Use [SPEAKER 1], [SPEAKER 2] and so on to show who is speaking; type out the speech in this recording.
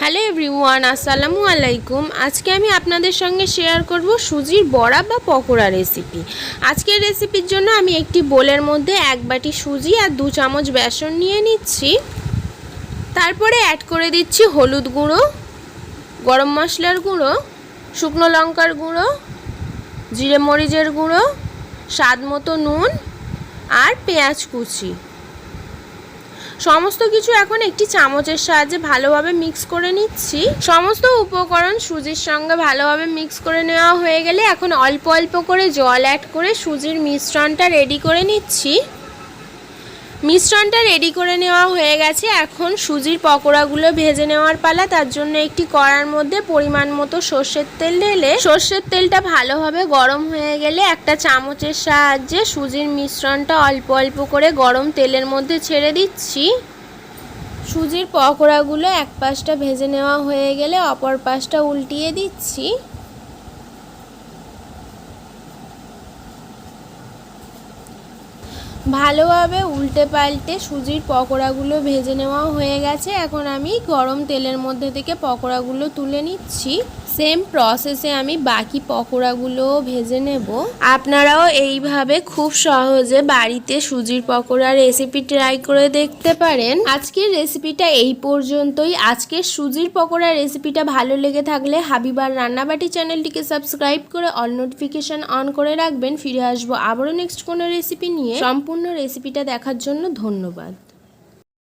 [SPEAKER 1] Hello everyone, আসসালামু আলাইকুম। আজকে আমি আপনাদের সঙ্গে শেয়ার করব সুজির বড়া বা পকোড়া রেসিপি। আজকের রেসিপির জন্য আমি একটি বোলের মধ্যে 1 বাটি সুজি আর 2 চামচ বেসন নিয়ে নিচ্ছি। তারপরে অ্যাড করে দিচ্ছি হলুদ গুঁড়ো, গরম মশলার গুঁড়ো, শুকনো লঙ্কার গুঁড়ো, জিরে মরিচের গুঁড়ো, স্বাদ মতো নুন আর পেঁয়াজ কুচি। সমস্ত কিছু এখন একটি চামচের সাহায্যে ভালোভাবে মিক্স করে নিচ্ছি। সমস্ত উপকরণ সুজির সঙ্গে ভালোভাবে মিক্স করে নেওয়া হয়ে গেলে এখন অল্প অল্প করে জল অ্যাড করে সুজির মিশ্রণটা রেডি করে নিচ্ছি। মিশ্রণটা রেডি করে নেওয়া হয়ে গেছে। এখন সুজির পকোড়াগুলো ভেজে নেওয়ার পালা। তার জন্য একটি কড়ার মধ্যে পরিমাণ মতো সর্ষের তেল ঢেলে সর্ষের তেলটা ভালোভাবে গরম হয়ে গেলে একটা চামচের সাহায্যে সুজির মিশ্রণটা অল্প অল্প করে গরম তেলের মধ্যে ছেড়ে দিচ্ছি। সুজির পকোড়াগুলো এক পাশটা ভেজে নেওয়া হয়ে গেলে অপর পাশটা উল্টিয়ে দিচ্ছি। ভালোভাবে উল্টে পাল্টে সুজির পকোড়াগুলো ভেজে নেওয়া হয়ে গেছে। এখন আমি গরম তেলের মধ্যে থেকে পকোড়াগুলো তুলে নিচ্ছি। সেম প্রসেসে আমি বাকি পকোড়াগুলোও ভেজে নেব। আপনারাও এইভাবে খুব সহজে বাড়িতে সুজির পকোড়া রেসিপি ট্রাই করে দেখতে পারেন। আজকের রেসিপিটা এই পর্যন্তই। আজকের সুজির পকোড়া রেসিপিটা ভালো লেগে থাকলে হাবিবার রান্নাবাটি চ্যানেলটিকে সাবস্ক্রাইব করে অল নোটিফিকেশন অন করে রাখবেন। ফিরে আসবো আবারও নেক্সট কোনো রেসিপি নিয়ে। সম্পূর্ণ রেসিপিটা দেখার জন্য ধন্যবাদ।